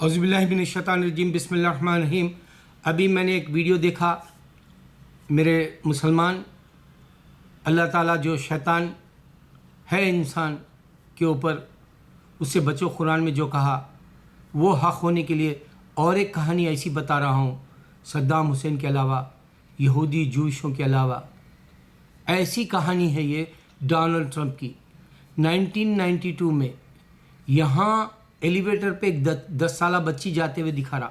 اعوذ باللہ من الشیطان الرجیم بسم اللہ الرحمن الرحیم۔ ابھی میں نے ایک ویڈیو دیکھا، میرے مسلمان، اللہ تعالیٰ جو شیطان ہے انسان کے اوپر، اس سے بچو۔ قرآن میں جو کہا وہ حق ہونے کے لیے اور ایک کہانی ایسی بتا رہا ہوں، صدام حسین کے علاوہ، یہودی جوئشوں کے علاوہ ایسی کہانی ہے یہ ڈونلڈ ٹرمپ کی۔ 1992 میں یہاں ایلیویٹر پہ ایک 10 سالہ بچی جاتے ہوئے دکھا رہا،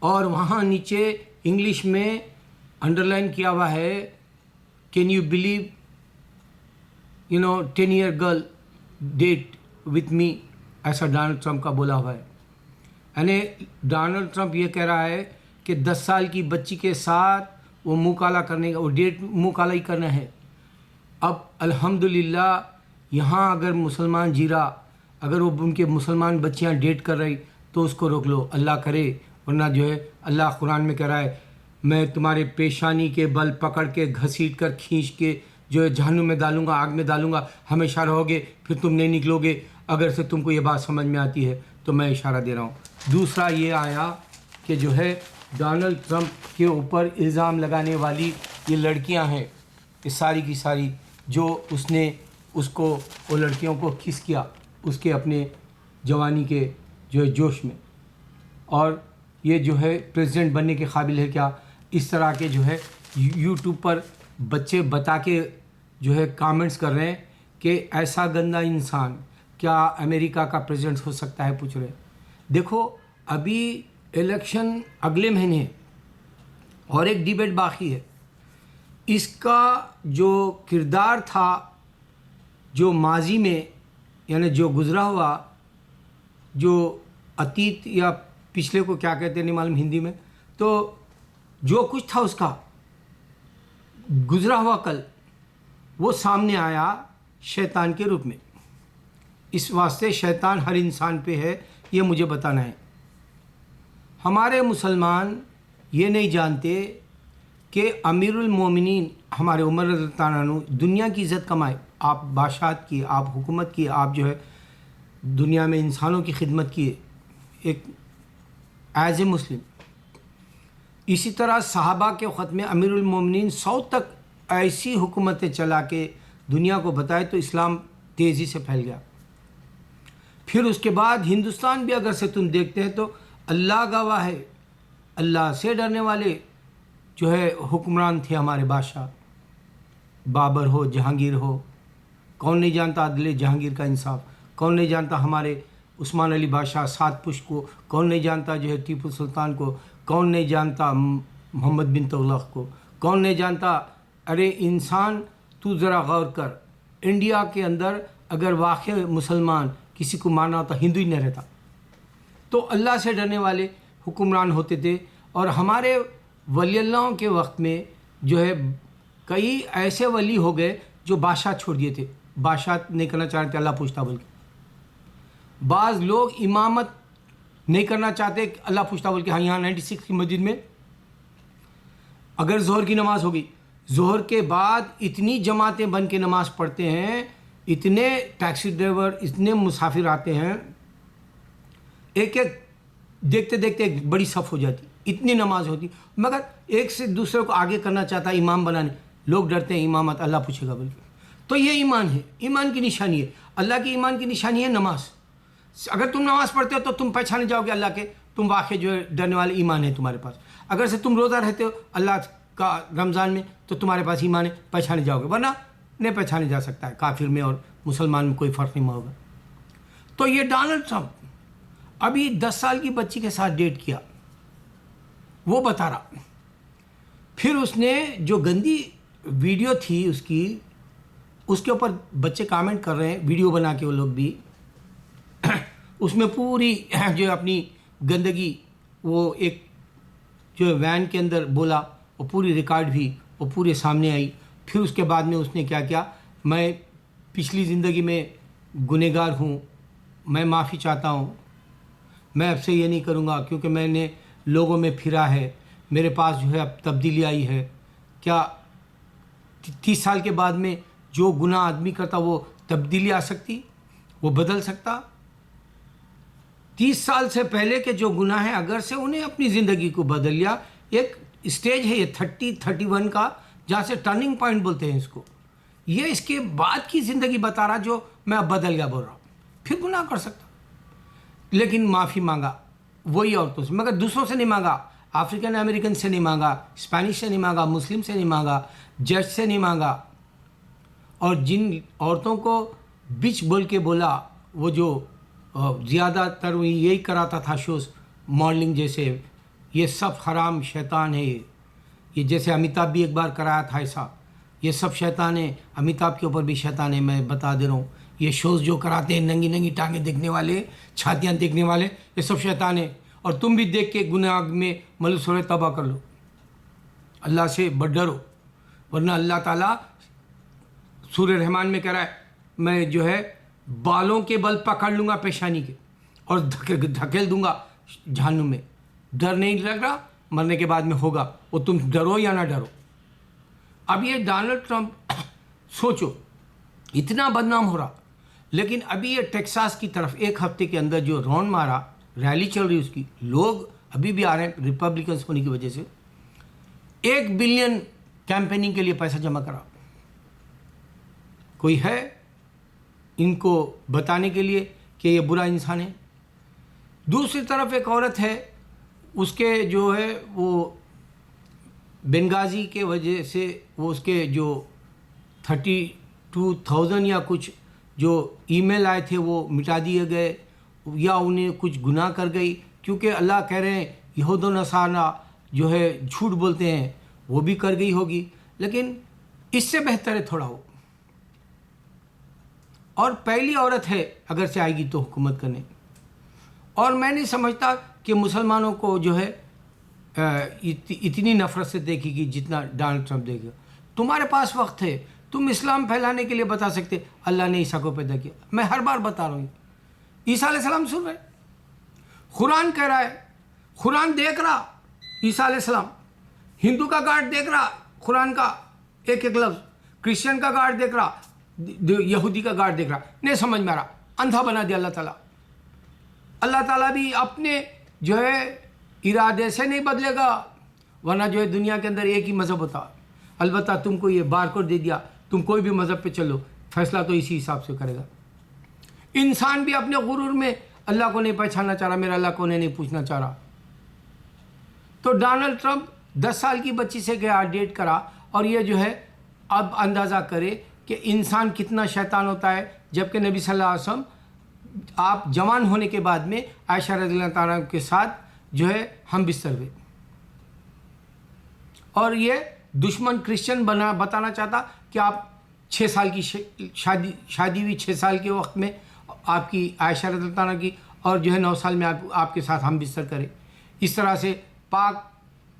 اور وہاں نیچے انگلش میں انڈرلائن کیا ہوا ہے، can you believe 10 year girl date with me, ایسا ڈونلڈ ٹرمپ کا بولا ہوا ہے۔ یعنی ڈونلڈ ٹرمپ یہ کہہ رہا ہے کہ 10 سال کی بچی کے ساتھ وہ منہ کالا کرنے کا، وہ ڈیٹ منہ کالا ہی کرنا ہے۔ اب الحمدللہ یہاں اگر مسلمان جی رہا، اگر وہ ان کے مسلمان بچیاں ڈیٹ کر رہی تو اس کو روک لو، اللہ کرے، ورنہ جو ہے اللہ قرآن میں کہہ رہا ہے میں تمہارے پیشانی کے بل پکڑ کے گھسیٹ کر کھینچ کے جو ہے جہنم میں ڈالوں گا، آگ میں ڈالوں گا، ہمیشہ رہو گے، پھر تم نہیں نکلو گے۔ اگر سے تم کو یہ بات سمجھ میں آتی ہے تو میں اشارہ دے رہا ہوں۔ دوسرا یہ آیا کہ جو ہے ڈونلڈ ٹرمپ کے اوپر الزام لگانے والی یہ لڑکیاں ہیں، یہ ساری کی ساری جو اس نے اس کو، وہ لڑکیوں کو کس کیا اس کے اپنے جوانی کے جو ہے جوش میں، اور یہ جو ہے پریزیڈنٹ بننے کے قابل ہے کیا؟ اس طرح کے جو ہے یوٹیوب پر بچے بتا کے جو ہے کامنٹس کر رہے ہیں کہ ایسا گندا انسان کیا امریکہ کا پریزیڈنٹ ہو سکتا ہے، پوچھ رہے ہیں۔ دیکھو ابھی الیکشن اگلے مہینے ہے اور ایک ڈیبیٹ باقی ہے۔ اس کا جو کردار تھا، جو ماضی میں یعنی جو گزرا ہوا، جو اتیت یا پچھلے کو کیا کہتے ہیں نہیں معلوم ہندی میں، تو جو کچھ تھا اس کا گزرا ہوا کل، وہ سامنے آیا شیطان کے روپ میں۔ اس واسطے شیطان ہر انسان پہ ہے، یہ مجھے بتانا ہے۔ ہمارے مسلمان یہ نہیں جانتے کہ امیر المومنین ہمارے عمر رضی اللہ عنہ دنیا کی عزت کمائے، آپ بادشاہت کی، آپ حکومت کی، آپ جو ہے دنیا میں انسانوں کی خدمت کی ایک ایز اے مسلم۔ اسی طرح صحابہ کے وقت میں امیر المومنین 100 تک ایسی حکومتیں چلا کے دنیا کو بتائے تو اسلام تیزی سے پھیل گیا۔ پھر اس کے بعد ہندوستان بھی اگر سے تم دیکھتے ہیں تو اللہ گواہ ہے، اللہ سے ڈرنے والے جو ہے حکمران تھے ہمارے بادشاہ، بابر ہو، جہانگیر ہو۔ کون نہیں جانتا عدل جہانگیر کا انصاف؟ کون نہیں جانتا ہمارے عثمان علی بادشاہ 7 پشت کو؟ کون نہیں جانتا جو ہے ٹیپو سلطان کو؟ کون نہیں جانتا محمد بن تغلق کو؟ کون نہیں جانتا؟ ارے انسان تو ذرا غور کر، انڈیا کے اندر اگر واقع مسلمان کسی کو مارنا ہوتا ہندو ہی نہیں رہتا۔ تو اللہ سے ڈرنے والے حکمران ہوتے تھے، اور ہمارے ولی اللہ کے وقت میں جو ہے کئی ایسے ولی ہو گئے جو بادشاہ چھوڑ دیے تھے، بادشاہ نہیں کرنا چاہ رہے تھے، اللہ پوچھتا بول کے۔ بعض لوگ امامت نہیں کرنا چاہتے، اللہ پوچھتا بول کے۔ ہاں یہاں 96 کی مسجد میں اگر ظہر کی نماز ہوگی، ظہر کے بعد اتنی جماعتیں بن کے نماز پڑھتے ہیں، اتنے ٹیکسی ڈرائیور، اتنے مسافر آتے ہیں، ایک ایک دیکھتے دیکھتے ایک بڑی صف ہو جاتی، اتنی نماز ہوتی، مگر ایک سے دوسرے کو آگے کرنا چاہتا ہے امام بنانے، لوگ ڈرتے ہیں امامت اللہ پوچھے گا بول کے۔ تو یہ ایمان ہے، ایمان کی نشانی ہے، اللہ کی ایمان کی نشانی ہے نماز۔ اگر تم نماز پڑھتے ہو تو تم پہچانے جاؤ گے اللہ کے، تم واقعی جو ہے ڈرنے والے ایمان ہے تمہارے پاس۔ اگر سے تم روزہ رہتے ہو اللہ کا رمضان میں تو تمہارے پاس ایمان ہے، پہچانے جاؤ گے، ورنہ نہیں پہچانے جا سکتا ہے۔ کافر میں اور مسلمان میں کوئی فرق نہیں ہوگا۔ تو یہ ڈونلڈ ٹرمپ ابھی 10 سال کی بچی کے ساتھ ڈیٹ کیا، وہ بتا رہا۔ پھر اس نے جو گندی ویڈیو تھی اس کی، اس کے اوپر بچے کامنٹ کر رہے ہیں، ویڈیو بنا کے وہ لوگ بھی، اس میں پوری جو اپنی گندگی وہ ایک جو وین کے اندر بولا، وہ پوری ریکارڈ بھی وہ پورے سامنے آئی۔ پھر اس کے بعد میں اس نے کیا کیا، میں پچھلی زندگی میں گنہگار ہوں، میں معافی چاہتا ہوں، میں اب سے یہ نہیں کروں گا کیونکہ میں نے لوگوں میں پھرا ہے، میرے پاس جو ہے اب تبدیلی آئی ہے۔ کیا 30 سال کے بعد میں جو گناہ آدمی کرتا وہ تبدیلی آ سکتی، وہ بدل سکتا؟ 30 سال سے پہلے کے جو گناہ ہیں اگر سے انہیں اپنی زندگی کو بدل لیا. ایک اسٹیج ہے یہ 31 کا جہاں سے ٹرننگ پوائنٹ بولتے ہیں اس کو. یہ اس کے بعد کی زندگی بتا رہا جو میں اب بدل گیا بول رہا ہوں. پھر گناہ کر سکتا لیکن معافی مانگا وہی عورتوں سے، مگر دوسروں سے نہیں مانگا. افریقن امریکن سے نہیں مانگا، اسپینش سے نہیں مانگا، مسلم سے نہیں مانگا، جج سے نہیں مانگا. اور جن عورتوں کو بچ بول کے بولا، وہ جو زیادہ تر یہی کراتا تھا شوز ماڈلنگ جیسے، یہ سب حرام شیطان ہے. یہ جیسے امیتابھ بھی ایک بار کرایا تھا ایسا، یہ سب شیطان ہے. امیتابھ کے اوپر بھی شیطان ہے، میں بتا دے رہا ہوں. یہ شوز جو کراتے ہیں ننگی ننگی ٹانگیں دیکھنے والے، چھاتیاں دیکھنے والے، یہ سب شیطان ہے. اور تم بھی دیکھ کے گناہ میں ملوث ہو توبہ کر لو، اللہ سے ڈرو، ورنہ اللہ تعالیٰ سورہ رحمان میں کہہ رہا ہے میں جو ہے بالوں کے بل پکڑ لوں گا پیشانی کے اور دھکیل دوں گا جہنم میں. ڈر نہیں لگ رہا؟ مرنے کے بعد میں ہوگا، وہ تم ڈرو یا نہ ڈرو. اب یہ ڈونلڈ ٹرمپ سوچو اتنا بدنام ہو رہا، لیکن ابھی یہ ٹیکساس کی طرف ایک ہفتے کے اندر جو رون مارا، ریلی چل رہی اس کی، لوگ ابھی بھی آ رہے ہیں ریپبلکنس ہونے کی وجہ سے. 1 بلین کیمپیننگ کے لیے پیسہ جمع کرا. کوئی ہے ان کو بتانے کے لیے کہ یہ برا انسان ہے؟ دوسری طرف ایک عورت ہے، اس کے جو ہے وہ بنگازی کے وجہ سے وہ اس کے جو 32,000 یا کچھ جو ای میل آئے تھے وہ مٹا دیے گئے، یا انہیں کچھ گناہ کر گئی، کیونکہ اللہ کہہ رہے ہیں یہود و نصارہ جو ہے جھوٹ بولتے ہیں، وہ بھی کر گئی ہوگی. لیکن اس سے بہتر ہے تھوڑا ہو. اور پہلی عورت ہے اگر سے آئے گی تو حکومت کرنے. اور میں نہیں سمجھتا کہ مسلمانوں کو جو ہے اتنی نفرت سے دیکھے گی جتنا ڈونلڈ ٹرمپ دیکھے گا. تمہارے پاس وقت ہے، تم اسلام پھیلانے کے لیے بتا سکتے اللہ نے عیسیٰ کو پیدا کیا. میں ہر بار بتا رہا ہوں، عیسیٰ علیہ السلام سن رہے، قرآن کہہ رہا ہے، قرآن دیکھ رہا عیسیٰ علیہ السلام. ہندو کا گارڈ دیکھ رہا قرآن کا ایک ایک لفظ، کرسچن کا گارڈ دیکھ رہا، یہودی کا گارڈ دیکھ رہا. نہیں سمجھ میں آ رہا، اندھا بنا دیا اللہ تعالیٰ. اللہ تعالیٰ بھی اپنے جو ہے ارادے سے نہیں بدلے گا، ورنہ جو ہے دنیا کے اندر ایک ہی مذہب ہوتا. البتہ تم کو یہ بار کوڈ دے دیا، تم کوئی بھی مذہب پہ چلو، فیصلہ تو اسی حساب سے کرے گا. انسان بھی اپنے غرور میں اللہ کو نہیں پہچاننا چاہ رہا، میرا اللہ کو نہیں پوچھنا چاہ رہا. تو ڈونلڈ ٹرمپ 10 سال کی بچی سے گیا ڈیٹ کرا، اور یہ جو ہے اب اندازہ کرے کہ انسان کتنا شیطان ہوتا ہے. جبکہ نبی صلی اللہ علیہ وسلم آپ جوان ہونے کے بعد میں عائشہ رضی اللہ تعالیٰ کے ساتھ جو ہے ہم بستر ہوئے. اور یہ دشمن کرسچن بتانا چاہتا کہ آپ 6 سال کی شادی ہوئی، 6 سال کے وقت میں آپ کی عائشہ رضی اللہ عنہ کی، اور جو ہے 9 سال میں آپ کے ساتھ ہم بستر کرے. اس طرح سے پاک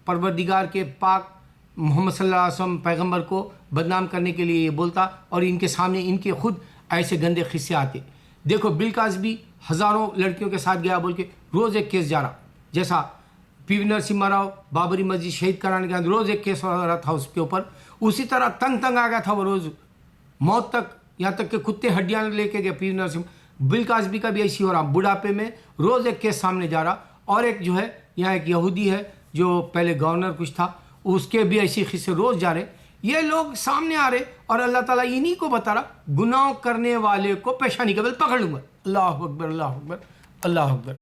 پروردگار کے پاک محمد صلی اللہ علیہ وسلم پیغمبر کو بدنام کرنے کے لیے یہ بولتا، اور ان کے سامنے ان کے خود ایسے گندے قصے آتے. دیکھو بل کاسبی ہزاروں لڑکیوں کے ساتھ گیا بول کے روز ایک کیس جا رہا، جیسا پی وی نرسمہا راؤ بابری مسجد شہید کرانے کے بعد روز ایک کیس ہو رہا تھا اس کے اوپر. اسی طرح تنگ آ گیا تھا وہ روز موت تک، یہاں تک کہ کتے ہڈیاں لے کے گئے پی وی نرسمہا. بل کاسبی کا بھی ایسی ہو رہا، بڑھاپے میں روز ایک کیس سامنے جا رہا. اور ایک جو ہے یہاں ایک یہودی ہے جو پہلے گورنر کچھ تھا، اس کے بھی ایسی قصے روز جا رہے. یہ لوگ سامنے آ رہے، اور اللہ تعالیٰ انہی کو بتا رہا گناہ کرنے والے کو پیشانی کے بل پکڑ لوں گا. اللہ اکبر، اللہ اکبر، اللہ اکبر.